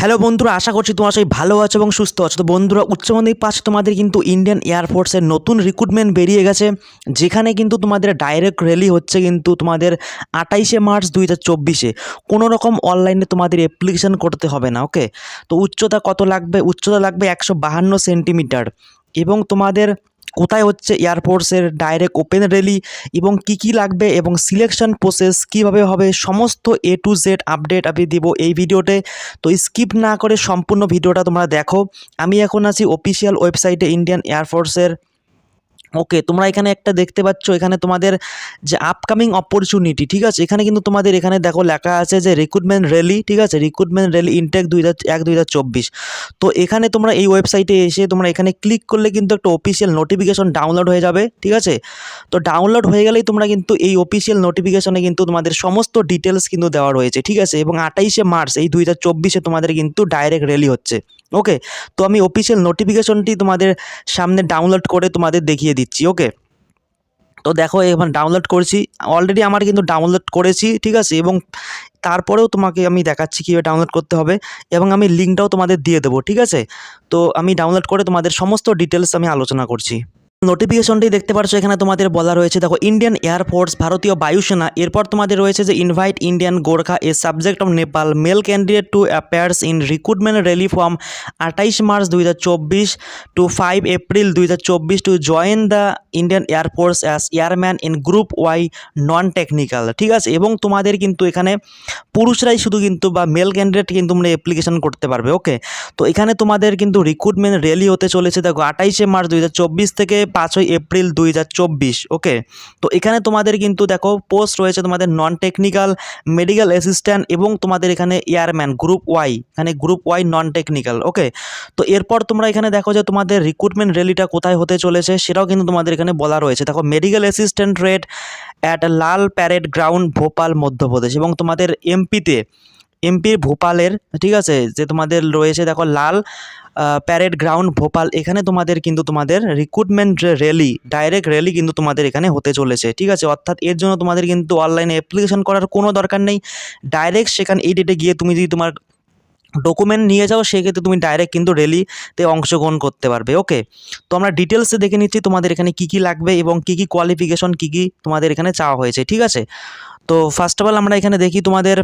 Hello বন্ধুরা, আশা করছি তোমরা সবাই ভালো আছো এবং সুস্থ আছো। তো বন্ধুরা, উচ্চ মাধ্যমিক পাশে তোমাদের কিন্তু ইন্ডিয়ান এয়ারফোর্সের নতুন রিক্রুটমেন্ট বেরিয়ে গেছে, যেখানে কিন্তু তোমাদের ডাইরেক্ট র্যালি হচ্ছে কিন্তু তোমাদের 28শে মার্চ 2024। কোনো রকম অনলাইনে তোমাদের অ্যাপ্লিকেশন করতে হবে না। ওকে, তো উচ্চতা কত লাগবে? উচ্চতা লাগবে 152 সেন্টিমিটার। এবং তোমাদের কোথায় হচ্ছে এয়ারফোর্সের ডাইরেক্ট ওপেন র্যালি এবং কি লাগবে এবং সিলেকশন প্রসেস কীভাবে হবে, সমস্ত A to Z আপডেট আমি দেবো এই ভিডিওতে। তো স্কিপ না করে সম্পূর্ণ ভিডিওটা তোমরা দেখো। আমি এখন আছি অফিসিয়াল ওয়েবসাইটে ইন্ডিয়ান এয়ারফোর্সের। ওকে, তোমরা এখানে একটা দেখতে পাচ্ছ, এখানে তোমাদের যে আপকামিং অপরচুনিটি, ঠিক আছে, এখানে কিন্তু তোমাদের এখানে দেখো লেখা আছে যে রিক্রুটমেন্ট র্যালি, ঠিক আছে, রিক্রুটমেন্ট র্যালি ইনটেক 2001-2024। তো এখানে তোমরা এই ওয়েবসাইটে এসে তোমরা এখানে ক্লিক করলে কিন্তু একটা অফিসিয়াল নোটিফিকেশন ডাউনলোড হয়ে যাবে, ঠিক আছে। তো ডাউনলোড হয়ে গেলেই তোমরা কিন্তু এই অফিসিয়াল নোটিফিকেশনে কিন্তু তোমাদের সমস্ত ডিটেলস কিন্তু দেওয়া রয়েছে, ঠিক আছে। এবং 28শে মার্চ এই 2024 তোমাদের কিন্তু ডাইরেক্ট র্যালি হচ্ছে। ওকে, তো আমি অফিসিয়াল নোটিফিকেশনটি তোমাদের সামনে ডাউনলোড করে তোমাদের দেখিয়ে দিচ্ছি। ওকে, তো দেখো এখন ডাউনলোড করছি, অলরেডি আমার কিন্তু ডাউনলোড করেছি, ঠিক আছে। এবং তারপরেও তোমাকে আমি দেখাচ্ছি কীভাবে ডাউনলোড করতে হবে এবং আমি লিঙ্কটাও তোমাদের দিয়ে দেবো, ঠিক আছে। তো আমি ডাউনলোড করে তোমাদের সমস্ত ডিটেলস আমি আলোচনা করছি। নোটিফিকেশনটি দেখতে পাচ্ছ, এখানে তোমাদের বলা রয়েছে দেখো ইন্ডিয়ান এয়ারফোর্স, ভারতীয় বায়ুসেনা। এরপর তোমাদের রয়েছে যে invite Indian Gorkha a subject of Nepal male candidate to appears in recruitment rally from 28 March 2024 to 5 April 2024 to join the Indian air force as airman in group Y non technical, ঠিক আছে। এবং তোমাদের কিন্তু এখানে পুরুষরাই শুধু কিন্তু বা মেল ক্যান্ডিডেট কিন্তু তোমরা অ্যাপ্লিকেশন করতে পারবে। ওকে, তো এখানে তোমাদের কিন্তু রিক্রুটমেন্ট র্যালি হতে চলেছে দেখো 28 মার্চ 2024 থেকে 5 এপ্রিল 2024। ওকে, তো এখানে তোমাদের কিন্তু দেখো পোস্ট রয়েছে তোমাদের নন টেকনিক্যাল, মেডিকেল অ্যাসিস্ট্যান্ট এবং তোমাদের এখানে এয়ারম্যান গ্রুপ ওয়াই, এখানে গ্রুপ ওয়াই নন টেকনিক্যাল। ওকে, তো এরপর তোমরা এখানে দেখো যে তোমাদের রিক্রুটমেন্ট র্যালিটা কোথায় হতে চলেছে সেটাও কিন্তু তোমাদের এখানে বলা রয়েছে। দেখো medical assistant rate at Lal parade ground Bhopal Madhya Pradesh. এবং তোমাদের এমপির ভোপালের, ঠিক আছে, যে তোমাদের রয়েছে দেখো লাল প্যারেড গ্রাউন্ড ভোপাল, এখানে তোমাদের কিন্তু তোমাদের রিক্রুটমেন্ট র্যালি ডাইরেক্ট র্যালি কিন্তু তোমাদের এখানে হতে চলেছে, ঠিক আছে। অর্থাৎ এর জন্য তোমাদের কিন্তু অনলাইনে অ্যাপ্লিকেশন করার কোনো দরকার নেই। ডাইরেক্ট সেখানে এই ডেটে গিয়ে তুমি যদি তোমার ডকুমেন্ট নিয়ে যাও, সেক্ষেত্রে তুমি ডাইরেক্ট কিন্তু র্যালিতে অংশগ্রহণ করতে পারবে। ওকে, তো আমরা ডিটেলসে দেখে নিচ্ছি তোমাদের এখানে কী লাগবে এবং কী কোয়ালিফিকেশন কী তোমাদের এখানে চাওয়া হয়েছে, ঠিক আছে। তো ফার্স্ট অফ অল আমরা এখানে দেখি তোমাদের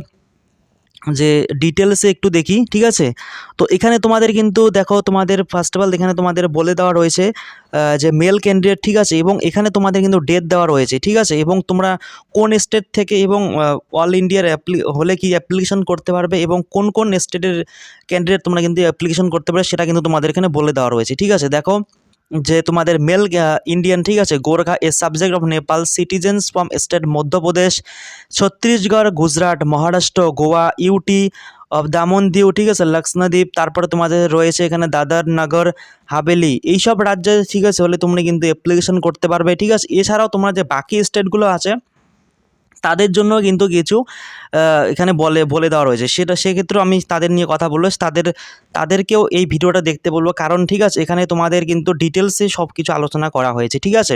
যে ডিটেলসে একটু দেখি, ঠিক আছে। তো এখানে তোমাদের কিন্তু দেখো তোমাদের ফার্স্ট অফ অল এখানে তোমাদের বলে দেওয়া রয়েছে যে মেল ক্যান্ডিডেট, ঠিক আছে। এবং এখানে তোমাদের কিন্তু ডেট দেওয়া রয়েছে, ঠিক আছে। এবং তোমরা কোন স্টেট থেকে এবং অল ইন্ডিয়ার হলে কি অ্যাপ্লিকেশন করতে পারবে এবং কোন কোন স্টেটের ক্যান্ডিডেট তোমরা কিন্তু অ্যাপ্লিকেশন করতে পারবে সেটা কিন্তু তোমাদের এখানে বলে দেওয়া রয়েছে, ঠিক আছে। দেখো যে তোমাদের মেল ইন্ডিয়ান, ঠিক আছে, Gorkha a subject of Nepal citizens from state Madhya Pradesh, Chhattisgarh, Gujarat, Maharashtra, Goa, UT of Daman Diu, ঠিক আছে, লক্ষণদ্বীপ, তারপরে তোমাদের রয়েছে এখানে দাদর নগর হাভেলি, এইসব রাজ্যে, ঠিক আছে, হলে তোমরা কিন্তু অ্যাপ্লিকেশন করতে পারবে, ঠিক আছে। এছাড়াও তোমরা যে বাকি স্টেটগুলো আছে তাদের জন্য কিন্তু কিছু এখানে বলে দেওয়া রয়েছে, সেক্ষেত্রেও আমি তাদের নিয়ে কথা বলবো, তাদেরকেও এই ভিডিওটা দেখতে বলবো, কারণ ঠিক আছে এখানে তোমাদের কিন্তু ডিটেলসে সব কিছু আলোচনা করা হয়েছে, ঠিক আছে।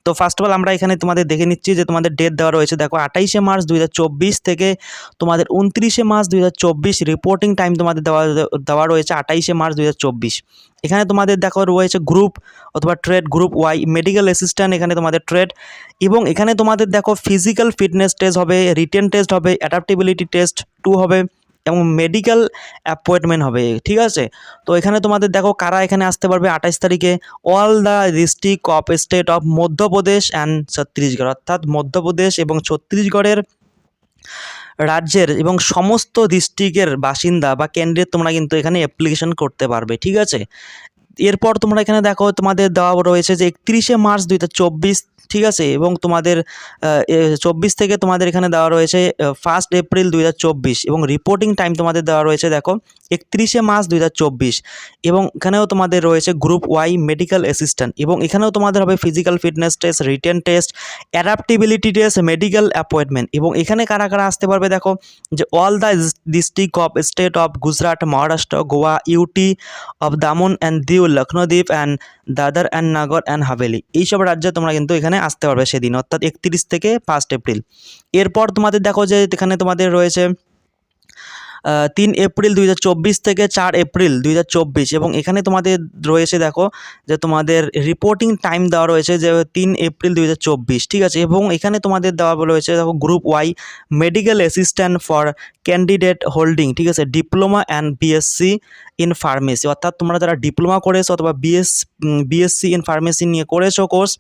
তো ফার্স্ট অফ অল আমরা এখানে তোমাদের দেখে নিচ্ছি যে তোমাদের ডেট দেওয়া রয়েছে দেখো 28 মার্চ 2024 থেকে তোমাদের 29 মার্চ 2024। রিপোর্টিং টাইম তোমাদের দেওয়া রয়েছে 28 মার্চ 2024। এখানে তোমাদের দেখো রয়েছে গ্রুপ অথবা trade group Y medical assistant, এখানে তোমাদের ট্রেড। এবং এখানে তোমাদের দেখো ফিজিক্যাল ফিটনেস টেস্ট হবে, রিটেন টেস্ট হবে, অ্যাডাপ্টেবিলিটি টেস্ট 2 হবে এবং মেডিকেল অ্যাপয়েন্টমেন্ট হবে, ঠিক আছে। তো এখানে তোমাদের দেখো কারা এখানে আসতে পারবে 28 তারিখে, all the district of state of Madhya Pradesh and Chhattisgarh, অর্থাৎ মধ্যপ্রদেশ এবং ছত্তিশগড়ের রাজ্যের এবং সমস্ত ডিস্ট্রিক্টের বাসিন্দা বা ক্যান্ডিডেট তোমরা কিন্তু এখানে অ্যাপ্লিকেশন করতে পারবে, ঠিক আছে। এরপর তোমরা এখানে দেখো তোমাদের দেওয়া রয়েছে যে 31 মার্চ 2024, ঠিক আছে। এবং তোমাদের 24 থেকে তোমাদের এখানে দেওয়া রয়েছে 1 এপ্রিল 2024 এবং রিপোর্টিং টাইম তোমাদের দেওয়া রয়েছে দেখো 31 মার্চ 2024। এবং এখানেও তোমাদের রয়েছে গ্রুপ ওয়াই মেডিকেল অ্যাসিস্ট্যান্ট এবং এখানেও তোমাদের হবে physical fitness test, written test, adaptability test, medical appointment. এবং এখানে কারা কারা আসতে পারবে দেখো যে all the district of state of Gujarat, Maharashtra, Goa, UT of Daman and Diu, Lakshadweep and Dadra and Nagar and Haveli, এইসব রাজ্যে তোমরা কিন্তু এখানে আসতে পারবে সেদিন, অর্থাৎ 31 থেকে 1 এপ্রিল। এরপর তোমাদের দেখো যে এখানে তোমাদের রয়েছে 3 এপ্রিল 2024 থেকে 4 এপ্রিল 2024 এবং এখানে তোমাদের রয়েছে দেখো যে তোমাদের রিপোর্টিং টাইম দেওয়া রয়েছে যে 3 এপ্রিল 2024, ঠিক আছে। এবং এখানে তোমাদের দেওয়া রয়েছে দেখো group Y medical assistant for candidate holding, ঠিক আছে, diploma and BSc in pharmacy, অর্থাৎ তোমরা যারা ডিপ্লোমা করেছো অথবা বিএসসি ইন ফার্মেসি নিয়ে করেছো কোর্স,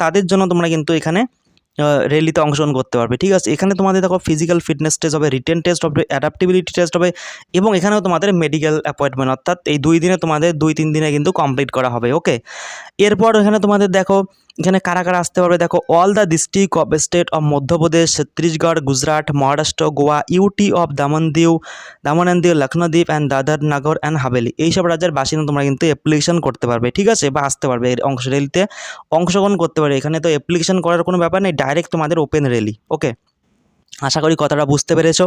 তাদের জন্য তোমরা কিন্তু এখানে র্যালিতে অংশগ্রহণ করতে পারবে, ঠিক আছে। এখানে তোমাদের দেখো ফিজিক্যাল ফিটনেস টেস্ট হবে, রিটেন টেস্ট হবে, অ্যাডাপ্টিবিলিটি টেস্ট হবে এবং এখানেও তোমাদের মেডিকেল অ্যাপয়েন্টমেন্ট, অর্থাৎ এই 2 দিনে তোমাদের 2-3 দিনে কিন্তু কমপ্লিট করা হবে, ওকে। এরপর এখানে তোমাদের দেখো এখানে কারা কারা আসতে পারবে, দেখো all the district of state of Madhya Pradesh, Chhattisgarh, Gujarat, Maharashtra, Goa, UT of Daman and Diu, Lakshadweep and Dadra Nagar and Haveli, এইসব রাজ্যের বাসিন্দা তোমরা কিন্তু অ্যাপ্লিকেশন করতে পারবে, ঠিক আছে, বা আসতে পারবে এর র্যালিতে অংশগ্রহণ করতে পারবে। এখানে তো অ্যাপ্লিকেশন করার কোনো ব্যাপার নেই, ডাইরেক্ট তোমাদের ওপেন র্যালি, ওকে। আশা করি কথাটা বুঝতে পেরেছো।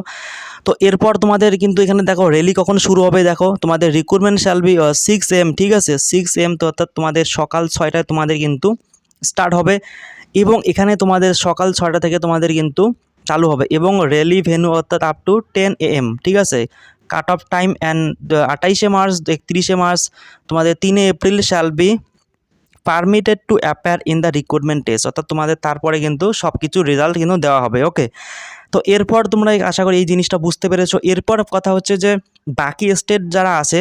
তো এরপর তোমাদের কিন্তু এখানে দেখো র্যালি কখন শুরু হবে, দেখো তোমাদের রিক্রুটমেন্ট শ্যাল বি 6 AM, ঠিক আছে, 6 AM, তো অর্থাৎ তোমাদের সকাল 6টায় তোমাদের কিন্তু স্টার্ট হবে এবং এখানে তোমাদের সকাল 6টা থেকে তোমাদের কিন্তু চালু হবে এবং র্যালি ভেন্যু অর্থাৎ আপ টু 10 AM, ঠিক আছে। Cut off time and 28 March 31 March তোমাদের 3 April shall be permitted to appear in the recruitment test, অর্থাৎ তোমাদের তারপরে কিন্তু সব কিছু রেজাল্ট কিন্তু দেওয়া হবে, ওকে। তো এরপর তোমরা আশা করি এই জিনিসটা বুঝতে পেরেছো। এরপর কথা হচ্ছে যে বাকি স্টেট যারা আছে,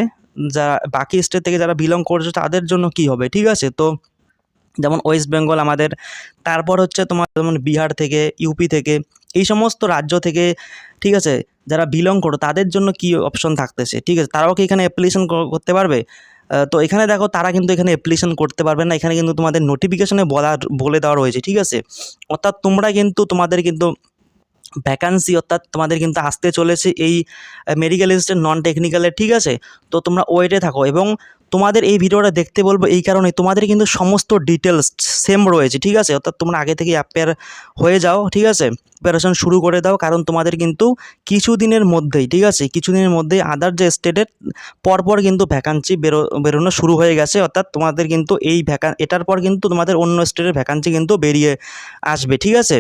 বাকি স্টেট থেকে যারা বিলং করছে তাদের জন্য কি হবে, ঠিক আছে। তো যেমন ওয়েস্ট বেঙ্গল আমাদের, তারপর হচ্ছে তোমার যেমন বিহার থেকে, ইউপি থেকে, এই সমস্ত রাজ্য থেকে, ঠিক আছে, যারা বিলং করো তাদের জন্য কি অপশন থাকতেছে, ঠিক আছে, তারাও কি এখানে অ্যাপ্লিকেশন করতে পারবে। তো এখানে দেখো তারা কিন্তু এখানে অ্যাপ্লিকেশন করতে পারবে না, এখানে কিন্তু তোমাদের নোটিফিকেশনে বলে দেওয়া রয়েছে, ঠিক আছে। অর্থাৎ তোমরা কিন্তু তোমাদের কিন্তু ভ্যাকান্সি অর্থাৎ তোমাদের কিন্তু আসতে চলেছে এই মেডিকেল অ্যাসিস্ট্যান্ট নন টেকনিক্যালের, ঠিক আছে। তো তোমরা ওয়েটে থাকো এবং তোমাদের এই ভিডিওটা দেখতে বলবো এই কারণে তোমাদের কিন্তু সমস্ত ডিটেলস সেম রয়েছে, ঠিক আছে। অর্থাৎ তোমরা আগে থেকে অ্যাপেয়ার হয়ে যাও, ঠিক আছে, প্রিপারেশন শুরু করে দাও, কারণ তোমাদের কিন্তু কিছুদিনের মধ্যেই, ঠিক আছে, কিছুদিনের মধ্যেই আদার যে স্টেটের পরপর কিন্তু ভ্যাকান্সি বেরোনো শুরু হয়ে গেছে, অর্থাৎ তোমাদের কিন্তু এটার পর কিন্তু তোমাদের অন্য স্টেটের ভ্যাকান্সি কিন্তু বেরিয়ে আসবে, ঠিক আছে।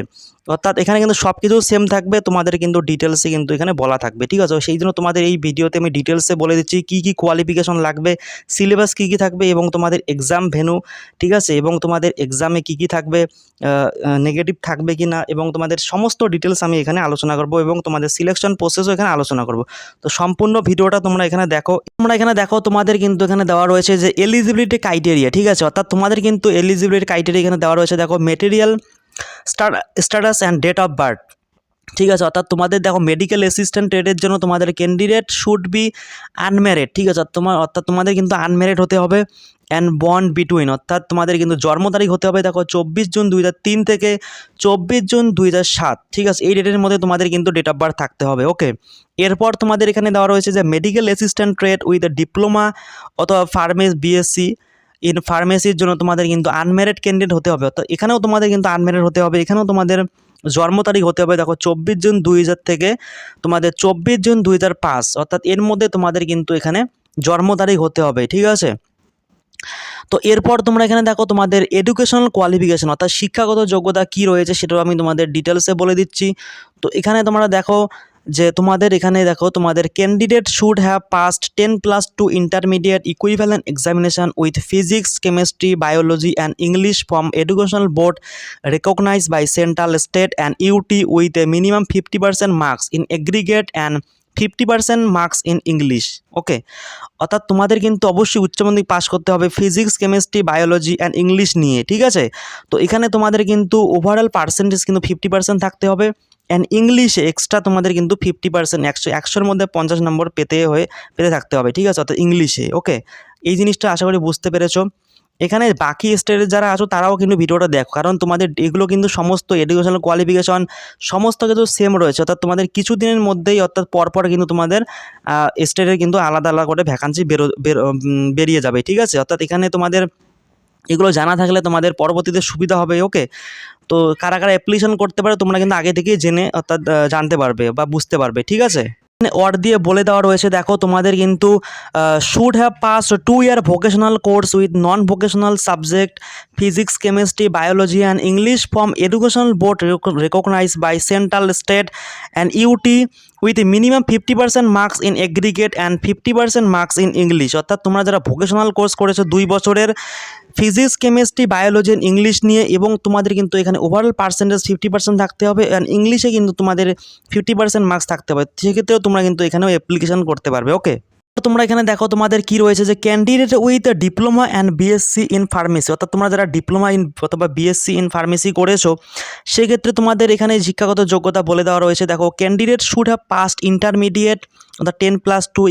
অর্থাৎ এখানে কিন্তু সব কিছু সেম থাকবে, তোমাদের কিন্তু ডিটেলসে কিন্তু এখানে বলা থাকবে, ঠিক আছে। সেই জন্য তোমাদের এই ভিডিওতে আমি ডিটেলসে বলে দিচ্ছি কী কী কোয়ালিফিকেশন লাগবে, সিলেবাস কী কী থাকবে এবং তোমাদের এক্সাম ভেন্যু, ঠিক আছে, এবং তোমাদের এক্সামে কী কী থাকবে, নেগেটিভ থাকবে কি না, এবং তোমাদের সমস্ত ডিটেলস আমি এখানে আলোচনা করব এবং তোমাদের সিলেকশন প্রসেসও এখানে আলোচনা করব। তো সম্পূর্ণ ভিডিওটা তোমরা এখানে দেখো, তোমাদের কিন্তু এখানে দেওয়া রয়েছে যে এলিজিবিলিটি ক্রাইটেরিয়া, ঠিক আছে, অর্থাৎ তোমাদের কিন্তু এলিজিবিলিটি ক্রাইটেরিয়া এখানে দেওয়া রয়েছে, দেখো material status and date of birth, ঠিক আছে। অর্থাৎ তোমাদের দেখো মেডিকেল অ্যাসিস্ট্যান্ট ট্রেডের জন্য তোমাদের ক্যান্ডিডেট শুড বি আনম্যারিড, ঠিক আছে, অর্থাৎ তোমাদের কিন্তু আনম্যারিড হতে হবে অ্যান্ড বর্ন বিটুইন, অর্থাৎ তোমাদের কিন্তু জন্ম তারিখ হতে হবে দেখো 24 জুন 2003 থেকে 24 জুন 2007, ঠিক আছে, এই ডেটের মধ্যে তোমাদের কিন্তু ডেট অফ বার্থ থাকতে হবে, ওকে। এরপর তোমাদের এখানে দেওয়া রয়েছে যে medical assistant trade with a diploma অথবা বিএসসি ইন ফার্মেসির জন্য তোমাদের কিন্তু আনম্যারিড ক্যান্ডিডেট হতে হবে, অর্থাৎ এখানেও তোমাদের কিন্তু আনম্যারিড হতে হবে, এখানেও তোমাদের জন্ম তারিখ হতে হবে দেখো 24 জুন 2000 থেকে তোমাদের 24 জুন 2005, অর্থাৎ এর মধ্যে তোমাদের কিন্তু এখানে জন্ম তারিখ হতে হবে, ঠিক আছে। তো এরপর তোমরা এখানে দেখো তোমাদের এডুকেশনাল কোয়ালিফিকেশন অর্থাৎ শিক্ষাগত যোগ্যতা কী রয়েছে সেটাও আমি তোমাদের ডিটেলসে বলে দিচ্ছি। তো এখানে তোমরা দেখো যে তোমাদের এখানে দেখো তোমাদের candidate should have passed 10+2 intermediate equivalent examination with physics, chemistry, biology and English from educational board recognized by central, state and UT with a minimum 50% marks in aggregate and 50% marks in English, okay. অর্থাৎ তোমাদের কিন্তু অবশ্যই উচ্চ মাধ্যমিক pass করতে হবে physics, chemistry, biology and English নিয়ে, ঠিক আছে। তো এখানে তোমাদের কিন্তু ওভারঅল পার্সেন্টেজ কিন্তু 50% থাকতে হবে অ্যান্ড ইংলিশে এক্সট্রা তোমাদের কিন্তু 50%, 100-100-র মধ্যে 50 নম্বর পেতে থাকতে হবে, ঠিক আছে, অর্থাৎ ইংলিশে, ওকে। এই জিনিসটা আশা করি বুঝতে পেরেছো। এখানে বাকি স্টেটের যারা আছো তারাও কিন্তু ভিডিওটা দেখো, কারণ তোমাদের এগুলো কিন্তু সমস্ত এডুকেশনাল কোয়ালিফিকেশন সমস্ত কিছু সেম রয়েছে, অর্থাৎ তোমাদের কিছুদিনের মধ্যেই অর্থাৎ পরপর কিন্তু তোমাদের স্টেটের কিন্তু আলাদা আলাদা করে ভ্যাকান্সি বেরিয়ে যাবে, ঠিক আছে। অর্থাৎ এখানে তোমাদের এগুলো জানা থাকলে তোমাদের পরবর্তীতে সুবিধা হবে, ওকে। তো কারা কারা অ্যাপ্লিকেশন করতে পারে তোমরা কিন্তু আগে থেকেই জেনে অর্থাৎ জানতে পারবে বা বুঝতে পারবে, ঠিক আছে। ওয়ার্ড দিয়ে বলে দেওয়া রয়েছে, দেখো তোমাদের কিন্তু should have pass 2 year vocational course with non vocational subject physics chemistry biology and English from educational board recognize by central state and UT with minimum 50% marks in aggregate and 50% marks in English. অর্থাৎ তোমরা যারা vocational course করেছো 2 বছরের physics chemistry biology and English নিয়ে, এবং তোমাদের কিন্তু এখানে ওভারঅল পার্সেন্টেজ 50% থাকতে হবে অ্যান্ড ইংলিশে কিন্তু তোমাদের 50% মার্কস থাকতে হবে, সেক্ষেত্রেও তোমরা কিন্তু এখানেও অ্যাপ্লিকেশন করতে পারবে। ওকে, তোমরা এখানে দেখো তোমাদের কি রয়েছে যে candidate with diploma and BSc in pharmacy, অর্থাৎ তোমরা যারা ডিপ্লোমা ইন অথবা বিএসসি ইন ফার্মেসি করেছো সেক্ষেত্রে তোমাদের এখানে শিক্ষাগত যোগ্যতা বলে দেওয়া রয়েছে। দেখো candidate should have past intermediate অর্থাৎ 10+2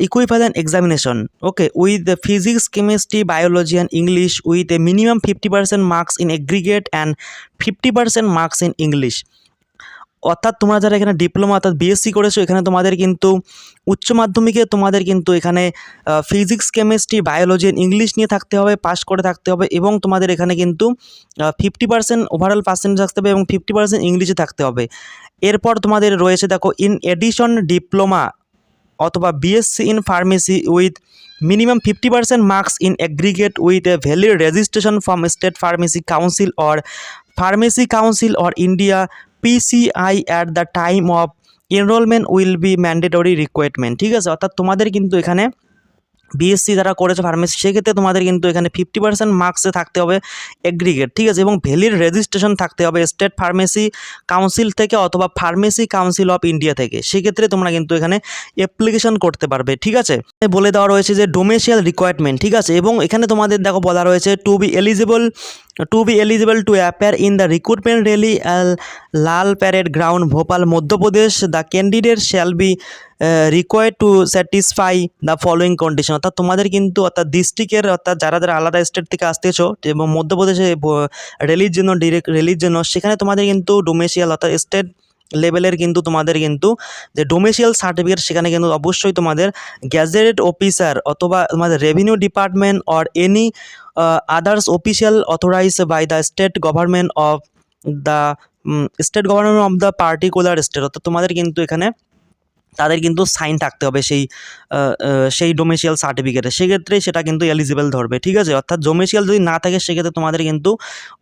equivalent examination, okay, with the physics chemistry biology and English with a minimum 50% marks in aggregate and 50% marks in English. অর্থাৎ তোমরা যারা এখানে ডিপ্লোমা অর্থাৎ বিএসসি করেছো এখানে তোমাদের কিন্তু উচ্চ মাধ্যমিকে তোমাদের কিন্তু এখানে ফিজিক্স কেমিস্ট্রি বায়োলজি ইংলিশ নিয়ে থাকতে হবে, পাস করে থাকতে হবে, এবং তোমাদের এখানে কিন্তু 50% ওভারঅল পার্সেন্টেজ থাকতে হবে এবং 50% ইংলিশে থাকতে হবে। এরপর তোমাদের রয়েছে দেখো ইন এডিশন ডিপ্লোমা অথবা BSc in pharmacy with minimum 50% marks in aggregate with a valid registration from state pharmacy council or pharmacy council or India PCI at the time of enrollment will be mandatory requirement। ঠিক আছে, অর্থাৎ তোমাদের কিন্তু এখানে BSc যারা করেছে pharmacy সেক্ষেত্রে তোমাদের কিন্তু এখানে 50% মার্কসে থাকতে হবে এগ্রিগেট, ঠিক আছে, এবং ভ্যালিড রেজিস্ট্রেশন থাকতে হবে স্টেট ফার্মেসি কাউন্সিল থেকে অথবা ফার্মেসি কাউন্সিল অফ ইন্ডিয়া থেকে, সেক্ষেত্রে তোমরা কিন্তু এখানে অ্যাপ্লিকেশন করতে পারবে। ঠিক আছে, বলে দেওয়া রয়েছে যে ডোমেসিয়াল রিকোয়ারমেন্ট, ঠিক আছে, এবং এখানে তোমাদের দেখো বলা রয়েছে to be eligible to appear in the recruitment rally Lal parade ground Bhopal Madhya Pradesh the candidate shall be required to satisfy the following condition. অর্থাৎ তোমাদের কিন্তু অর্থাৎ ডিস্ট্রিক্টের অর্থাৎ যারা যারা আলাদা স্টেট থেকে আসতেছো এবং মধ্যপ্রদেশে র্যালির জন্য ডিরেক্ট র্যালির জন্য, সেখানে তোমাদের কিন্তু ডোমেসিয়াল অর্থাৎ স্টেট লেভেলের কিন্তু তোমাদের কিন্তু যে ডোমেসিয়াল সার্টিফিকেট সেখানে কিন্তু অবশ্যই তোমাদের গ্যাজেটেড অফিসার অথবা তোমাদের revenue department or any others official authorized by the state government of the particular state. অর্থাৎ তোমাদের কিন্তু এখানে তাদের কিন্তু সাইন থাকতে হবে সেই ডোমেসিয়াল সার্টিফিকেটে, সেক্ষেত্রে সেটা কিন্তু এলিজিবল ধরবে। ঠিক আছে, অর্থাৎ ডোমেসিয়াল যদি না থাকে সেক্ষেত্রে তোমাদের কিন্তু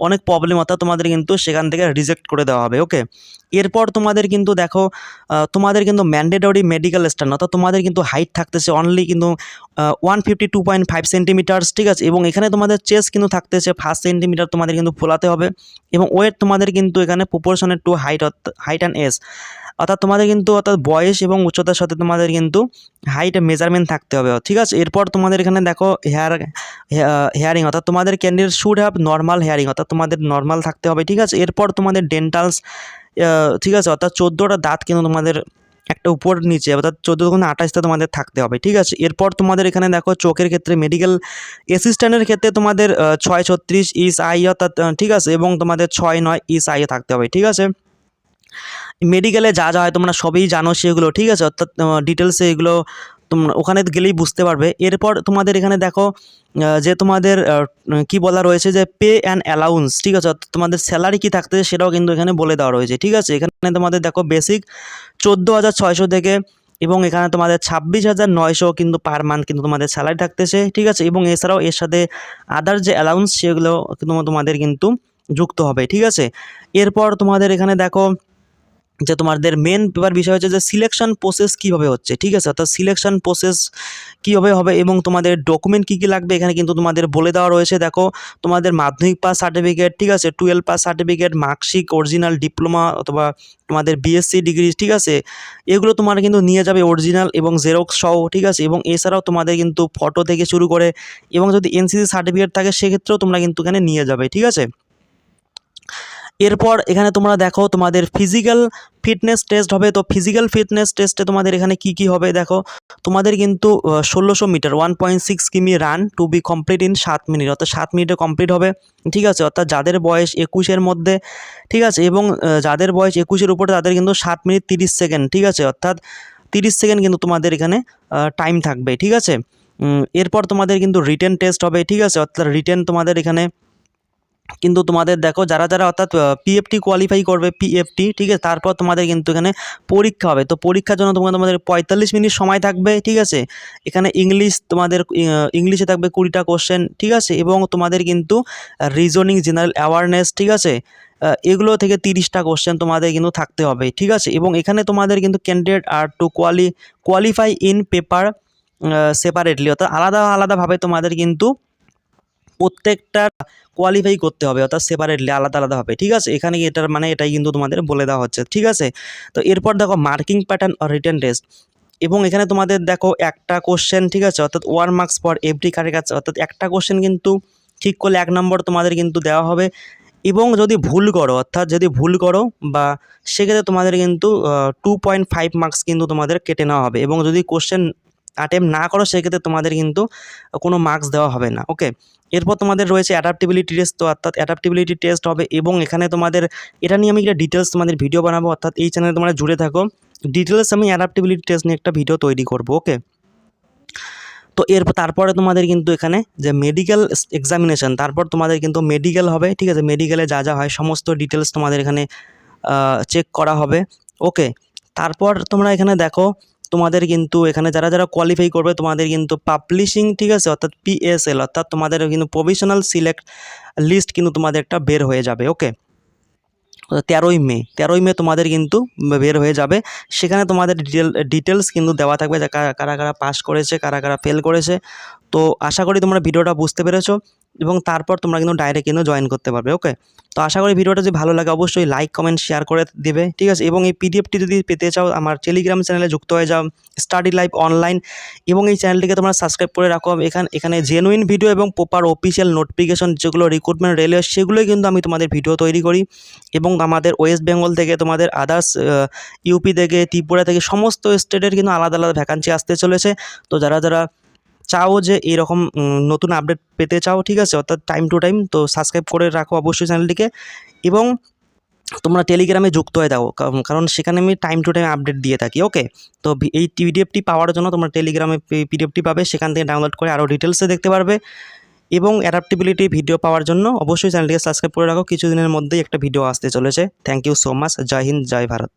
অনেক প্রবলেম, অর্থাৎ তোমাদের কিন্তু সেখান থেকে রিজেক্ট করে দেওয়া হবে। ওকে, এরপর তোমাদের কিন্তু দেখো তোমাদের কিন্তু ম্যান্ডেটরি মেডিকেল স্ট্যান্ড, অর্থাৎ তোমাদের কিন্তু হাইট থাকতেছে অনলি কিন্তু 152.5 সেন্টিমিটার্স। ঠিক আছে, এবং এখানে তোমাদের চেস্ট কিন্তু থাকতেছে 5 সেন্টিমিটার তোমাদের কিন্তু ফোলাতে হবে, এবং ওয়েট তোমাদের কিন্তু এখানে প্রপোর্শনের টু হাইট অ্যান্ড এজ, অর্থাৎ তোমাদের কিন্তু অর্থাৎ বয়স এবং উচ্চতার সাথে তোমাদের কিন্তু হাইট মেজারমেন্ট থাকতে হবে। ঠিক আছে, এরপর তোমাদের এখানে দেখো হেয়ারিং, অর্থাৎ তোমাদের candidate should have normal hearing, অর্থাৎ তোমাদের নর্মাল থাকতে হবে। ঠিক আছে, এরপর তোমাদের ডেন্টালস, ঠিক আছে, অর্থাৎ 14টা দাঁত কিন্তু তোমাদের একটা উপর নিচে অর্থাৎ 14×28টা তোমাদের থাকতে হবে। ঠিক আছে, এরপর তোমাদের এখানে দেখো চোখের ক্ষেত্রে মেডিকেল অ্যাসিস্ট্যান্টের ক্ষেত্রে তোমাদের 636 ESI অর্থাৎ ঠিক আছে, এবং তোমাদের 6/9 ESI থাকতে হবে। ঠিক আছে, মেডিকেলে যা যা হয় তোমরা সবই জানো সেগুলো। ঠিক আছে, অর্থাৎ ডিটেলসে এগুলো তোমরা ওখানে গেলেই বুঝতে পারবে। এরপর তোমাদের এখানে দেখো যে তোমাদের কি বলা রয়েছে যে পে অ্যান্ড অ্যালাউন্স। ঠিক আছে, অর্থাৎ তোমাদের স্যালারি কী থাকতেছে সেটাও কিন্তু এখানে বলে দেওয়া রয়েছে। ঠিক আছে, এখানে তোমাদের দেখো বেসিক 14,600 থেকে, এবং এখানে তোমাদের 26,900 কিন্তু পার মান্থ কিন্তু তোমাদের স্যালারি থাকতেছে। ঠিক আছে, এবং এছাড়াও এর সাথে আদার যে অ্যালাউন্স সেগুলো কিন্তু তোমাদের কিন্তু যুক্ত হবে। ঠিক আছে, এরপর তোমাদের এখানে দেখো যে তোমাদের মেন পেপার বিষয় হচ্ছে যে সিলেকশন প্রসেস কীভাবে হচ্ছে। ঠিক আছে, অর্থাৎ সিলেকশন প্রসেস কীভাবে হবে এবং তোমাদের ডকুমেন্ট কী কী লাগবে এখানে কিন্তু তোমাদের বলে দেওয়া রয়েছে। দেখো তোমাদের মাধ্যমিক পাস সার্টিফিকেট, ঠিক আছে, 12 pass certificate, marksheet, original diploma অথবা তোমাদের বিএসসি ডিগ্রি, ঠিক আছে, এগুলো তোমার কিন্তু নিয়ে যাবে অরিজিনাল এবং জেরক্স সহ। ঠিক আছে, এবং এছাড়াও তোমাদের কিন্তু ফটো থেকে শুরু করে এবং যদি এনসিসি সার্টিফিকেট থাকে সেক্ষেত্রেও তোমরা কিন্তু এখানে নিয়ে যাবে। ঠিক আছে, এরপর এখানে তোমরা দেখো তোমাদের ফিজিক্যাল ফিটনেস টেস্ট হবে। তো ফিজিক্যাল ফিটনেস টেস্টে তোমাদের এখানে কি কি হবে দেখো, তোমাদের কিন্তু 1600 মিটার 1.6 কিমি run to be complete in 7 minute, অর্থাৎ 7 মিনিটে কমপ্লিট হবে। ঠিক আছে, অর্থাৎ যাদের বয়স 21-এর মধ্যে, ঠিক আছে, এবং যাদের বয়স 21-এর উপরে তাদের কিন্তু 7 মিনিট 30 সেকেন্ড। ঠিক আছে, অর্থাৎ 30 সেকেন্ড কিন্তু তোমাদের এখানে টাইম থাকবে। ঠিক আছে, এরপর তোমাদের কিন্তু রিটেন টেস্ট হবে। ঠিক আছে, অর্থাৎ রিটেন তোমাদের এখানে কিন্তু তোমাদের দেখো যারা যারা অর্থাৎ পিএফটি কোয়ালিফাই করবে, পিএফটি, ঠিক আছে, তারপর তোমাদের কিন্তু এখানে পরীক্ষা হবে। তো পরীক্ষার জন্য তোমাদের 45 মিনিট সময় থাকবে, ঠিক আছে। এখানে ইংলিশ তোমাদের ইংলিশে থাকবে 20টা কোশ্চেন, ঠিক আছে, এবং তোমাদের কিন্তু রিজনিং, জেনারেল অ্যাওয়ারনেস, ঠিক আছে, এগুলো থেকে 30টা কোশ্চেন তোমাদের কিন্তু থাকতে হবে, ঠিক আছে। এবং এখানে তোমাদের কিন্তু candidate are to qualify in paper separately, অর্থাৎ আলাদা আলাদাভাবে তোমাদের কিন্তু প্রত্যেকটা কোয়ালিফাই করতে হবে, অর্থাৎ সেপারেটলি, আলাদা আলাদাভাবে, ঠিক আছে। এখানে এটার মানে এটাই কিন্তু তোমাদের বলে দেওয়া হচ্ছে, ঠিক আছে। তো এরপর দেখো marking pattern or written test, এবং এখানে তোমাদের দেখো একটা কোশ্চেন, ঠিক আছে, অর্থাৎ 1 মার্কস ফর এভরি কারেক্ট আছে, অর্থাৎ একটা কোশ্চেন কিন্তু ঠিক করলে 1 নম্বর তোমাদের কিন্তু দেওয়া হবে। এবং যদি ভুল করো, অর্থাৎ যদি ভুল করো বা সেক্ষেত্রে তোমাদের কিন্তু 2.5 মার্কস কিন্তু তোমাদের কেটে নেওয়া হবে। এবং যদি কোশ্চেন অ্যাটেম্প না করো সেক্ষেত্রে তোমাদের কিন্তু কোনো মার্কস দেওয়া হবে না, ওকে। এরপর তোমাদের রয়েছে অ্যাডাপ্টিবিলিটি টেস্ট, তো অর্থাৎ অ্যাডাপ্টিবিলিটি টেস্ট হবে। এবং এখানে তোমাদের এটা নিয়ে আমি একটা ডিটেলস তোমাদের ভিডিও বানাবো, অর্থাৎ এই চ্যানেলে তোমরা জুড়ে থাকো, ডিটেলস আমি অ্যাডাপ্টিবিলিটি টেস্ট নিয়ে একটা ভিডিও তৈরি করব, ওকে। তো তারপরে তোমাদের কিন্তু এখানে যে মেডিকেল এক্সামিনেশন, তারপর তোমাদের কিন্তু মেডিকেল হবে, ঠিক আছে। মেডিকেলে যা যা হয় সমস্ত ডিটেলস তোমাদের এখানে চেক করা হবে, ওকে। তারপর তোমরা এখানে দেখো তোমাদের কিন্তু এখানে যারা যারা কোয়ালিফাই করবে তোমাদের কিন্তু পাবলিশিং, ঠিক আছে, অর্থাৎ পিএসএল, অর্থাৎ তোমাদের কিন্তু প্রভিশনাল সিলেক্ট লিস্ট কিন্তু তোমাদের একটা বের হয়ে যাবে, ওকে। 13ই মে তোমাদের কিন্তু বের হয়ে যাবে। সেখানে তোমাদের ডিটেলস কিন্তু দেওয়া থাকবে যে কারা কারা পাস করেছে, কারা কারা ফেল করেছে। তো আশা করি তোমরা ভিডিওটা বুঝতে পেরেছো, এবং তারপর তোমরা কিন্তু ডাইরেক্ট কিন্তু জয়েন করতে পারবে, ওকে। তো আশা করি ভিডিওটা যদি ভালো লাগে অবশ্যই লাইক, কমেন্ট, শেয়ার করে দেবে, ঠিক আছে। এবং এই পিডিএফটি যদি পেতে চাও আমার টেলিগ্রাম চ্যানেলে যুক্ত হয়ে যাও, স্টাডি লাইফ অনলাইন, এবং এই চ্যানেলটিকে তোমরা সাবস্ক্রাইব করে রাখো। এখানে জেনুইন ভিডিও এবং প্রপার অফিসিয়াল নোটিফিকেশন যেগুলো রিক্রুটমেন্ট রেলওয়ে, সেগুলোই কিন্তু আমি তোমাদের ভিডিও তৈরি করি। এবং আমাদের ওয়েস্ট বেঙ্গল থেকে, তোমাদের আদার্স ইউপি থেকে, ত্রিপুরা থেকে, সমস্ত স্টেটের কিন্তু আলাদা আলাদা ভ্যাকান্সি আসতে চলেছে। তো যারা যারা চাও যে এরকম নতুন আপডেট পেতে চাও, ঠিক আছে, অর্থাৎ টাইম টু টাইম, তো সাবস্ক্রাইব করে রাখো অবশ্যই চ্যানেলটিকে। এবং তোমরা টেলিগ্রামে যুক্ত হয়ে যাও, কারণ সেখানে আমি টাইম টু টাইম আপডেট দিয়ে থাকি, ওকে। তো এই পিডিএফটি পাওয়ার জন্য তোমরা টেলিগ্রামে পিডিএফটি পাবে, সেখান থেকে ডাউনলোড করে আরও ডিটেলসে দেখতে পারবে। এবং অ্যাডাপ্টিবিলিটি ভিডিও পাওয়ার জন্য অবশ্যই চ্যানেলটিকে সাবস্ক্রাইব করে রাখো, কিছুদিনের মধ্যেই একটা ভিডিও আসতে চলেছে। Thank you so much. জয় হিন্দ, জয় ভারত।